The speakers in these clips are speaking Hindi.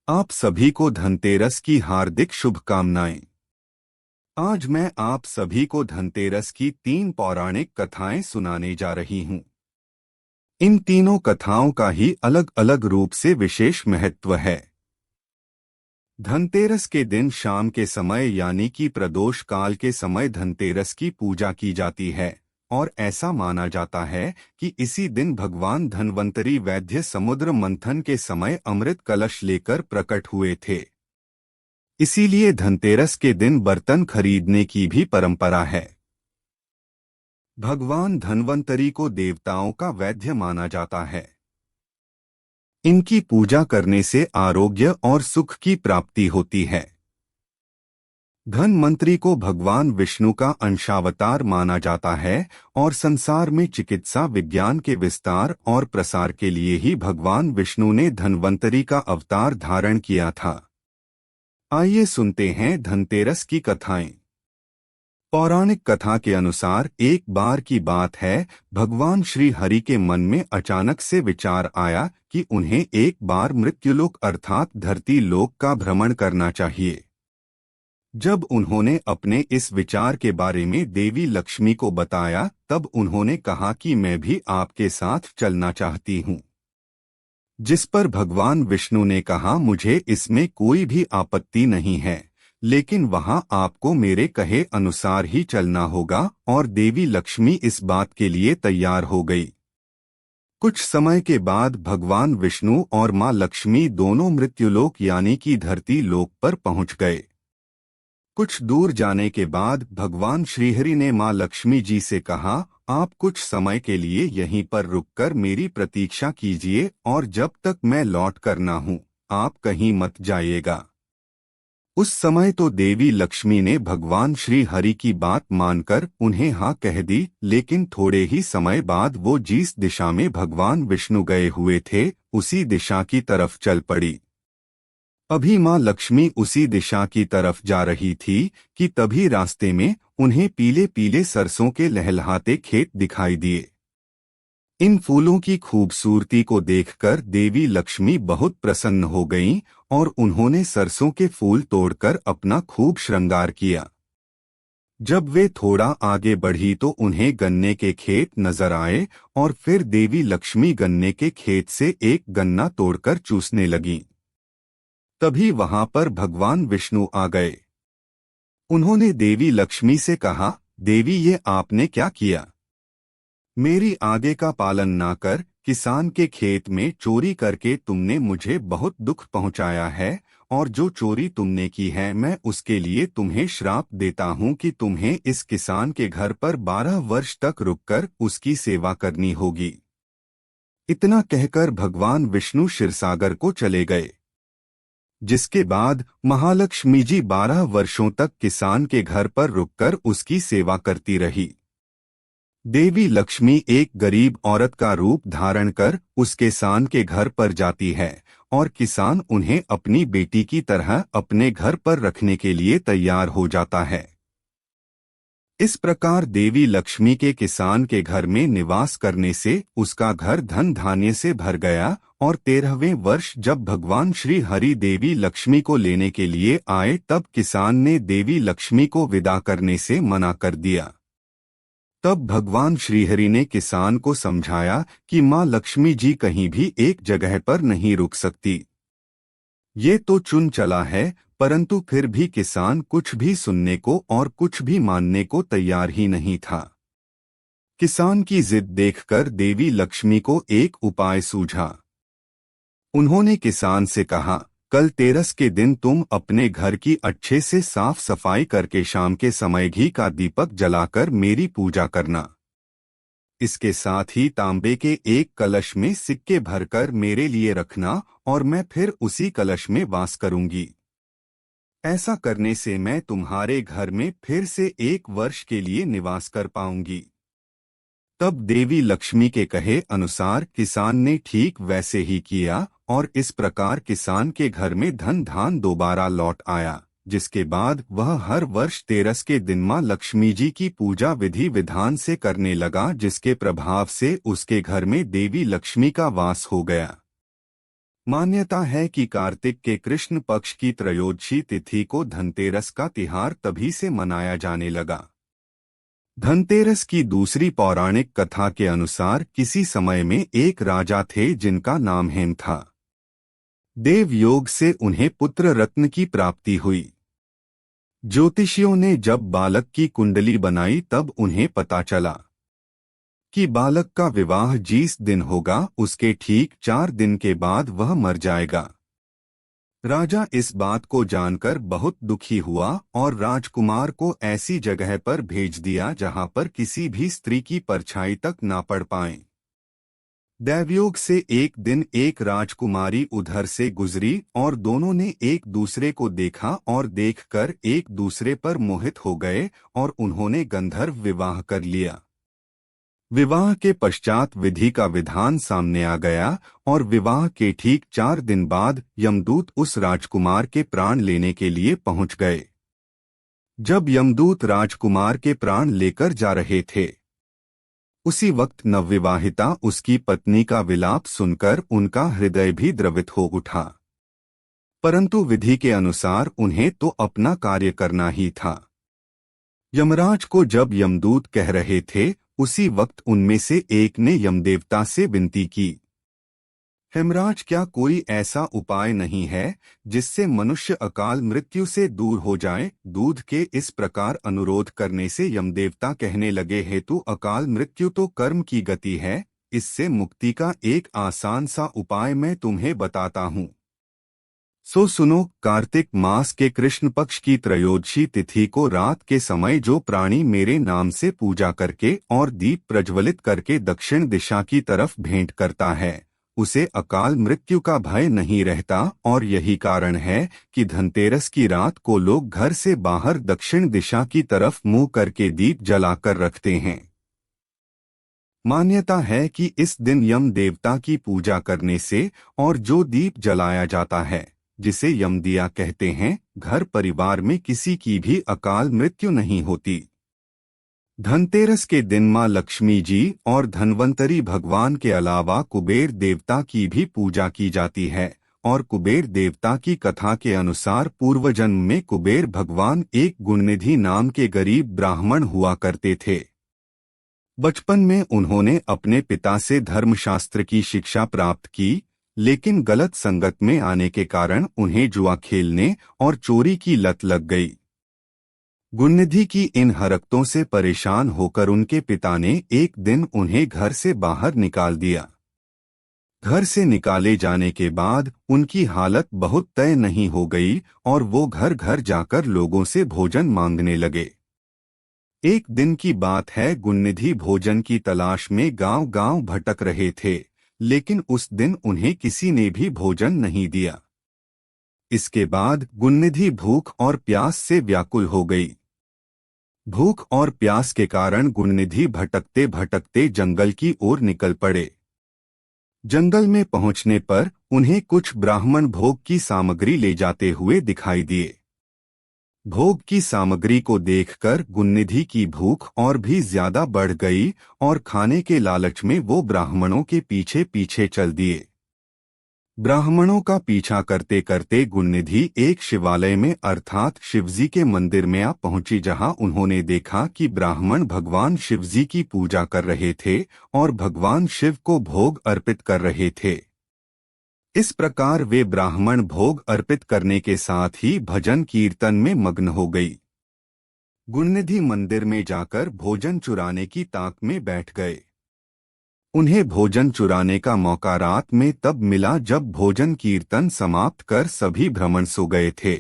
आप सभी को धनतेरस की हार्दिक शुभकामनाएं। आज मैं आप सभी को धनतेरस की 3 पौराणिक कथाएं सुनाने जा रही हूं। इन तीनों कथाओं का ही अलग अलग रूप से विशेष महत्व है। धनतेरस के दिन शाम के समय यानी कि प्रदोष काल के समय धनतेरस की पूजा की जाती है और ऐसा माना जाता है कि इसी दिन भगवान धन्वंतरी वैद्य समुद्र मंथन के समय अमृत कलश लेकर प्रकट हुए थे। इसीलिए धनतेरस के दिन बर्तन खरीदने की भी परंपरा है। भगवान धन्वंतरी को देवताओं का वैद्य माना जाता है। इनकी पूजा करने से आरोग्य और सुख की प्राप्ति होती है। धन्वंतरी को भगवान विष्णु का अंशावतार माना जाता है और संसार में चिकित्सा विज्ञान के विस्तार और प्रसार के लिए ही भगवान विष्णु ने धन्वंतरी का अवतार धारण किया था। आइए सुनते हैं धनतेरस की कथाएं। पौराणिक कथा के अनुसार एक बार की बात है, भगवान श्री हरि के मन में अचानक से विचार आया कि उन्हें एक बार मृत्युलोक अर्थात धरती लोक का भ्रमण करना चाहिए। जब उन्होंने अपने इस विचार के बारे में देवी लक्ष्मी को बताया, तब उन्होंने कहा कि मैं भी आपके साथ चलना चाहती हूँ। जिस पर भगवान विष्णु ने कहा, मुझे इसमें कोई भी आपत्ति नहीं है, लेकिन वहां आपको मेरे कहे अनुसार ही चलना होगा। और देवी लक्ष्मी इस बात के लिए तैयार हो गई। कुछ समय के बाद भगवान विष्णु और मां लक्ष्मी दोनों मृत्युलोक यानी कि धरती लोक पर पहुंच गए। कुछ दूर जाने के बाद भगवान श्रीहरि ने मां लक्ष्मी जी से कहा, आप कुछ समय के लिए यहीं पर रुककर मेरी प्रतीक्षा कीजिए और जब तक मैं लौट कर ना हूं, आप कहीं मत जाइएगा। उस समय तो देवी लक्ष्मी ने भगवान श्री हरि की बात मानकर उन्हें हाँ कह दी, लेकिन थोड़े ही समय बाद वो जिस दिशा में भगवान विष्णु गए हुए थे, उसी दिशा की तरफ चल पड़ी। अभी मां लक्ष्मी उसी दिशा की तरफ जा रही थी कि तभी रास्ते में उन्हें पीले पीले सरसों के लहलहाते खेत दिखाई दिए। इन फूलों की खूबसूरती को देखकर देवी लक्ष्मी बहुत प्रसन्न हो गईं और उन्होंने सरसों के फूल तोड़कर अपना खूब श्रृंगार किया। जब वे थोड़ा आगे बढ़ी तो उन्हें गन्ने के खेत नजर आए और फिर देवी लक्ष्मी गन्ने के खेत से एक गन्ना तोड़कर चूसने लगीं। तभी वहां पर भगवान विष्णु आ गए। उन्होंने देवी लक्ष्मी से कहा, देवी ये आपने क्या किया? मेरी आज्ञा का पालन ना कर किसान के खेत में चोरी करके तुमने मुझे बहुत दुख पहुंचाया है, और जो चोरी तुमने की है मैं उसके लिए तुम्हें श्राप देता हूं कि तुम्हें इस किसान के घर पर 12 वर्ष तक रुककर उसकी सेवा करनी होगी। इतना कहकर भगवान विष्णु क्षीरसागर को चले गए। जिसके बाद महालक्ष्मी जी 12 वर्षों तक किसान के घर पर रुककर उसकी सेवा करती रही। देवी लक्ष्मी एक गरीब औरत का रूप धारण कर उस किसान के घर पर जाती है और किसान उन्हें अपनी बेटी की तरह अपने घर पर रखने के लिए तैयार हो जाता है। इस प्रकार देवी लक्ष्मी के किसान के घर में निवास करने से उसका घर धन धान्य से भर गया और 13वें वर्ष जब भगवान श्री हरि देवी लक्ष्मी को लेने के लिए आए, तब किसान ने देवी लक्ष्मी को विदा करने से मना कर दिया। तब भगवान श्रीहरि ने किसान को समझाया कि मां लक्ष्मी जी कहीं भी एक जगह पर नहीं रुक सकती। ये तो चुन चला है, परंतु फिर भी किसान कुछ भी सुनने को और कुछ भी मानने को तैयार ही नहीं था। किसान की जिद देखकर देवी लक्ष्मी को एक उपाय सूझा। उन्होंने किसान से कहा, कल तेरस के दिन तुम अपने घर की अच्छे से साफ सफाई करके शाम के समय घी का दीपक जलाकर मेरी पूजा करना। इसके साथ ही तांबे के एक कलश में सिक्के भरकर मेरे लिए रखना और मैं फिर उसी कलश में वास करूंगी। ऐसा करने से मैं तुम्हारे घर में फिर से 1 वर्ष के लिए निवास कर पाऊंगी। तब देवी लक्ष्मी के कहे अनुसार किसान ने ठीक वैसे ही किया और इस प्रकार किसान के घर में धन धान दोबारा लौट आया, जिसके बाद वह हर वर्ष तेरस के दिन मां लक्ष्मी जी की पूजा विधि विधान से करने लगा, जिसके प्रभाव से उसके घर में देवी लक्ष्मी का वास हो गया। मान्यता है कि कार्तिक के कृष्ण पक्ष की त्रयोदशी तिथि को धनतेरस का तिहार तभी से मनाया जाने लगा। धनतेरस की दूसरी पौराणिक कथा के अनुसार किसी समय में एक राजा थे जिनका नाम हेम था। देव योग से उन्हें पुत्र रत्न की प्राप्ति हुई। ज्योतिषियों ने जब बालक की कुंडली बनाई तब उन्हें पता चला कि बालक का विवाह जिस दिन होगा उसके ठीक 4 दिन के बाद वह मर जाएगा। राजा इस बात को जानकर बहुत दुखी हुआ और राजकुमार को ऐसी जगह पर भेज दिया जहां पर किसी भी स्त्री की परछाई तक ना पड़ पाए। दैवयोग से एक दिन एक राजकुमारी उधर से गुजरी और दोनों ने एक दूसरे को देखा और देखकर एक दूसरे पर मोहित हो गए और उन्होंने गंधर्व विवाह कर लिया। विवाह के पश्चात विधि का विधान सामने आ गया और विवाह के ठीक 4 दिन बाद यमदूत उस राजकुमार के प्राण लेने के लिए पहुंच गए। जब यमदूत राजकुमार के प्राण लेकर जा रहे थे, उसी वक्त नवविवाहिता उसकी पत्नी का विलाप सुनकर उनका हृदय भी द्रवित हो उठा। परंतु विधि के अनुसार उन्हें तो अपना कार्य करना ही था। यमराज को जब यमदूत कह रहे थे, उसी वक्त उनमें से एक ने यमदेवता से विनती की, हेमराज, क्या कोई ऐसा उपाय नहीं है जिससे मनुष्य अकाल मृत्यु से दूर हो जाए? दूध के इस प्रकार अनुरोध करने से यमदेवता कहने लगे, हेतु अकाल मृत्यु तो कर्म की गति है, इससे मुक्ति का एक आसान सा उपाय मैं तुम्हें बताता हूँ। सो सुनो, कार्तिक मास के कृष्ण पक्ष की त्रयोदशी तिथि को रात के समय जो प्राणी मेरे नाम से पूजा करके और दीप प्रज्वलित करके दक्षिण दिशा की तरफ भेंट करता है, उसे अकाल मृत्यु का भय नहीं रहता। और यही कारण है कि धनतेरस की रात को लोग घर से बाहर दक्षिण दिशा की तरफ मुंह करके दीप जलाकर रखते हैं। मान्यता है कि इस दिन यम देवता की पूजा करने से और जो दीप जलाया जाता है, जिसे यमदिया कहते हैं, घर परिवार में किसी की भी अकाल मृत्यु नहीं होती। धनतेरस के दिन मां लक्ष्मी जी और धन्वंतरी भगवान के अलावा कुबेर देवता की भी पूजा की जाती है। और कुबेर देवता की कथा के अनुसार पूर्वजन्म में कुबेर भगवान एक गुणनिधि नाम के गरीब ब्राह्मण हुआ करते थे। बचपन में उन्होंने अपने पिता से धर्मशास्त्र की शिक्षा प्राप्त की, लेकिन गलत संगत में आने के कारण उन्हें जुआ खेलने और चोरी की लत लग गई। गुणनिधि की इन हरकतों से परेशान होकर उनके पिता ने एक दिन उन्हें घर से बाहर निकाल दिया। घर से निकाले जाने के बाद उनकी हालत बहुत तय नहीं हो गई और वो घर घर जाकर लोगों से भोजन मांगने लगे। एक दिन की बात है, गुणनिधि भोजन की तलाश में गांव-गांव भटक रहे थे, लेकिन उस दिन उन्हें किसी ने भी भोजन नहीं दिया। इसके बाद गुणनिधि भूख और प्यास से व्याकुल हो गई। भूख और प्यास के कारण गुणनिधि भटकते भटकते जंगल की ओर निकल पड़े। जंगल में पहुंचने पर उन्हें कुछ ब्राह्मण भोग की सामग्री ले जाते हुए दिखाई दिए। भोग की सामग्री को देखकर गुणनिधि की भूख और भी ज्यादा बढ़ गई और खाने के लालच में वो ब्राह्मणों के पीछे पीछे चल दिए। ब्राह्मणों का पीछा करते करते गुणनिधि एक शिवालय में अर्थात शिवजी के मंदिर में आ पहुंची, जहां उन्होंने देखा कि ब्राह्मण भगवान शिवजी की पूजा कर रहे थे और भगवान शिव को भोग अर्पित कर रहे थे। इस प्रकार वे ब्राह्मण भोग अर्पित करने के साथ ही भजन कीर्तन में मग्न हो गई। गुणनिधि मंदिर में जाकर भोजन चुराने की ताक में बैठ गए। उन्हें भोजन चुराने का मौका रात में तब मिला जब भोजन कीर्तन समाप्त कर सभी भ्रमण सो गए थे।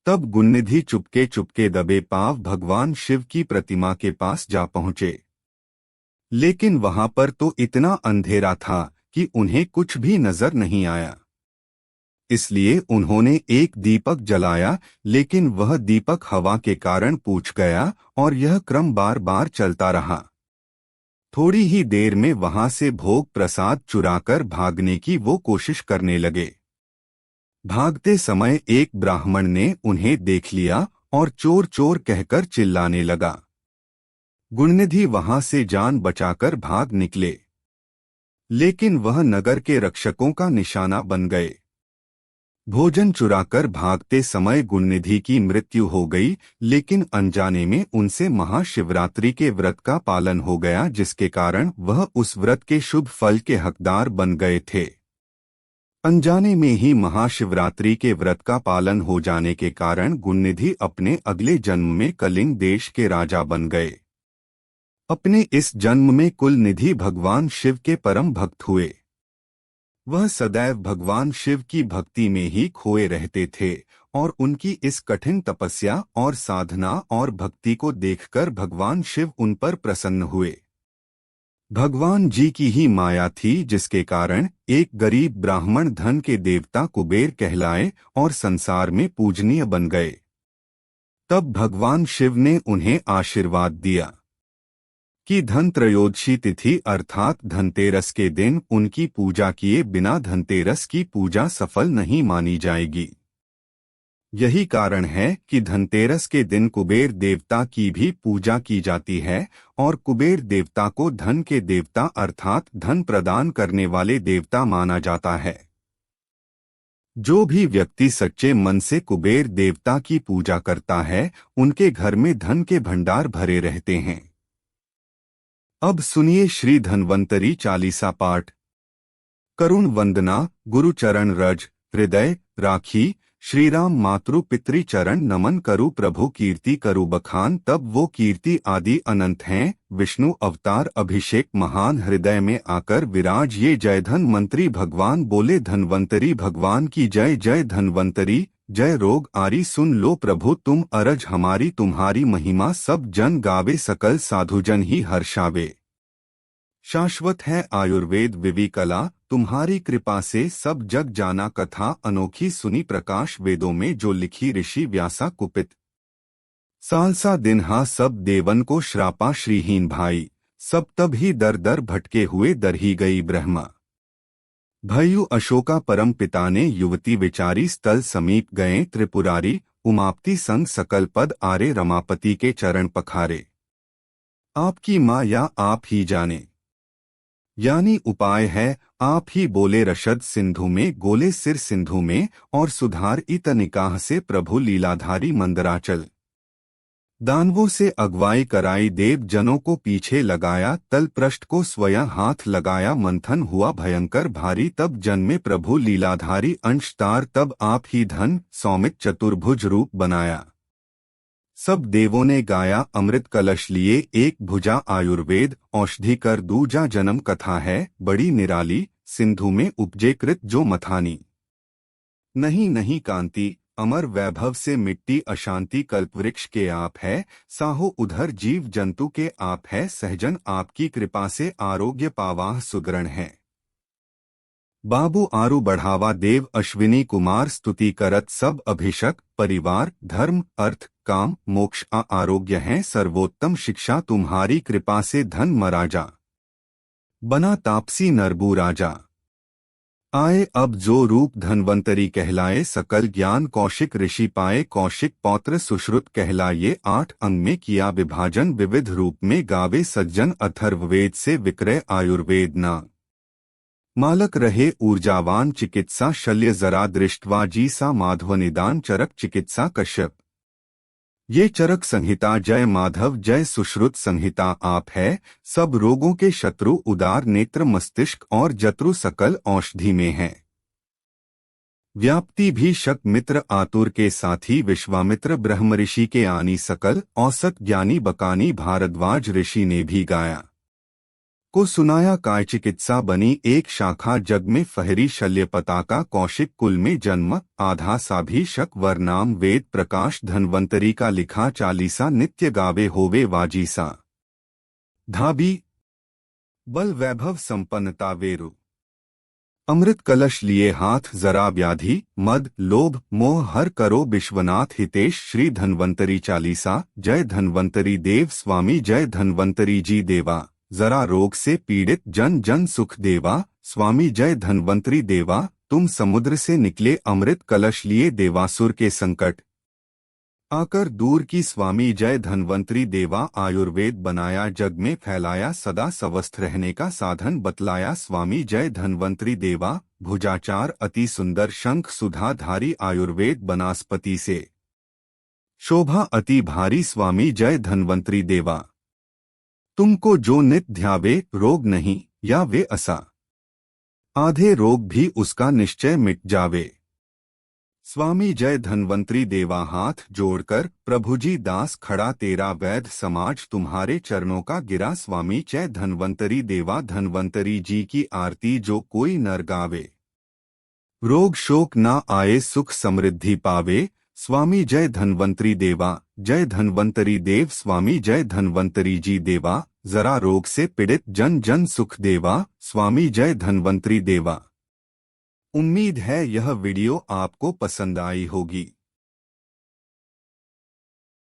तब गुणनिधि चुपके चुपके दबे पांव भगवान शिव की प्रतिमा के पास जा पहुंचे, लेकिन वहां पर तो इतना अंधेरा था कि उन्हें कुछ भी नजर नहीं आया। इसलिए उन्होंने एक दीपक जलाया, लेकिन वह दीपक हवा के कारण पूछ गया और यह क्रम बार बार चलता रहा। थोड़ी ही देर में वहां से भोग प्रसाद चुराकर भागने की वो कोशिश करने लगे। भागते समय एक ब्राह्मण ने उन्हें देख लिया और चोर चोर कहकर चिल्लाने लगा। गुणनिधि वहां से जान बचाकर भाग निकले। लेकिन वह नगर के रक्षकों का निशाना बन गए। भोजन चुराकर भागते समय गुणनिधि की मृत्यु हो गई, लेकिन अनजाने में उनसे महाशिवरात्रि के व्रत का पालन हो गया, जिसके कारण वह उस व्रत के शुभ फल के हकदार बन गए थे। अनजाने में ही महाशिवरात्रि के व्रत का पालन हो जाने के कारण गुणनिधि अपने अगले जन्म में कलिंग देश के राजा बन गए। अपने इस जन्म में कुलनिधि भगवान शिव के परम भक्त हुए। वह सदैव भगवान शिव की भक्ति में ही खोए रहते थे और उनकी इस कठिन तपस्या और साधना और भक्ति को देखकर भगवान शिव उन पर प्रसन्न हुए। भगवान जी की ही माया थी, जिसके कारण एक गरीब ब्राह्मण धन के देवता कुबेर कहलाए और संसार में पूजनीय बन गए। तब भगवान शिव ने उन्हें आशीर्वाद दिया कि धनत्रयोदशी तिथि अर्थात धनतेरस के दिन उनकी पूजा किए बिना धनतेरस की पूजा सफल नहीं मानी जाएगी। यही कारण है कि धनतेरस के दिन कुबेर देवता की भी पूजा की जाती है और कुबेर देवता को धन के देवता अर्थात धन प्रदान करने वाले देवता माना जाता है। जो भी व्यक्ति सच्चे मन से कुबेर देवता की पूजा करता है, उनके घर में धन के भंडार भरे रहते हैं। अब सुनिए श्री धन्वंतरी चालीसा पाठ। करुण वंदना गुरु चरण रज हृदय राखी, श्री राम मातृ पितृ चरण नमन करु प्रभु कीर्ति करु बखान। तब वो कीर्ति आदि अनंत हैं, विष्णु अवतार अभिषेक महान हृदय में आकर विराज ये जय धन्वंतरी भगवान बोले धन्वंतरी भगवान की जय जय धन्वंतरी जय रोग आरी सुन लो प्रभु तुम अरज हमारी तुम्हारी महिमा सब जन गावे सकल साधुजन ही हर्षावे। शाश्वत है आयुर्वेद विवि कला तुम्हारी कृपा से सब जग जाना कथा अनोखी सुनी प्रकाश वेदों में जो लिखी ऋषि व्यासा कुपित। सालसा दिनहा सब देवन को श्रापा श्रीहीन भाई सब तब ही दर दर भटके हुए दर ही गई ब्रह्मा। भयु अशोका परम पिता ने युवती विचारी स्थल समीप गए त्रिपुरारी उमापति संग सकल पद आरे रमापति के चरण पखारे। आपकी माँ या आप ही जाने यानी उपाय है आप ही बोले रशद सिंधु में गोले सिर सिंधु में और सुधार इत निकाह से प्रभु लीलाधारी मंदराचल। दानवों से अगवाई कराई देव जनों को पीछे लगाया तल पृष्ठ को स्वयं हाथ लगाया मंथन हुआ भयंकर भारी तब जन्मे प्रभु लीलाधारी अंशतार तब आप ही धन सौमित चतुर्भुज रूप बनाया। सब देवों ने गाया अमृत कलश लिए एक भुजा आयुर्वेद औषधि कर दूजा जन्म कथा है बड़ी निराली सिंधु में उपजे कृत जो मथानी। नहीं कांति अमर वैभव से मिट्टी अशांति कल्पवृक्ष के आप है साहो उधर जीव जंतु के आप है सहजन आपकी कृपा से आरोग्य पावाह सुगरण है। बाबू आरु बढ़ावा देव अश्विनी कुमार स्तुति करत सब अभिषक परिवार धर्म अर्थ काम मोक्ष आरोग्य हैं सर्वोत्तम शिक्षा तुम्हारी कृपा से धन मराजा बना तापसी नरबू राजा। आए अब जो रूप धन्वंतरी कहलाए सकल ज्ञान कौशिक ऋषि पाए कौशिक पौत्र सुश्रुत कहलाए 8 अंग में किया विभाजन विविध रूप में गावे सज्जन अथर्ववेद से विक्रय आयुर्वेद ना मालक रहे ऊर्जावान चिकित्सा शल्य जरा दृष्टवा जी सा माधव निदान चरक चिकित्सा कश्यप। ये चरक संहिता जय माधव जय सुश्रुत संहिता आप है सब रोगों के शत्रु उदार नेत्र मस्तिष्क और जत्रु सकल औषधि में है। व्याप्ति भी शक मित्र आतुर के साथी विश्वामित्र ब्रह्मऋषि के आनी सकल औसत ज्ञानी बकानी भारद्वाज ऋषि ने भी गाया को सुनाया काय चिकित्सा बनी एक शाखा जग में फहरी शल्य पताका कौशिक कुल में जन्म आधा सा भी शक वरनाम वेद प्रकाश धन्वंतरी का लिखा चालीसा नित्य गावे होवे वाजीसा। धाबी बल वैभव संपन्नता वेरु अमृत कलश लिए हाथ जरा व्याधि मद लोभ मोह हर करो विश्वनाथ हितेश श्री धन्वंतरी चालीसा जय धन्वंतरी देव स्वामी जय धन्वंतरी जी देवा जरा रोग से पीड़ित जन जन सुख देवा स्वामी जय धन्वंतरी देवा तुम समुद्र से निकले अमृत कलश लिए देवासुर के संकट आकर दूर की स्वामी जय धन्वंतरी देवा। आयुर्वेद बनाया जग में फैलाया, सदा स्वस्थ रहने का साधन बतलाया। स्वामी जय धन्वंतरी देवा। भुजाचार अति सुंदर, शंख सुधाधारी। आयुर्वेद वनस्पति से शोभा अति भारी। स्वामी जय धन्वंतरी देवा। तुमको जो नित ध्यावे, रोग नहीं या वे असा। आधे रोग भी उसका निश्चय मिट जावे। स्वामी जय धन्वंतरी देवा। हाथ जोड़कर प्रभुजी दास खड़ा, तेरा वैध समाज तुम्हारे चरणों का गिरा। स्वामी जय धन्वंतरी देवा। धन्वंतरी जी की आरती जो कोई नर गावे, रोग शोक ना आए, सुख समृद्धि पावे। स्वामी जय धन्वंतरी देवा। जय धन्वंतरी देव। स्वामी जय धन्वंतरी जी देवा। जरा रोग से पीड़ित जन जन सुख देवा। स्वामी जय धन्वंतरी देवा। उम्मीद है यह वीडियो आपको पसंद आई होगी।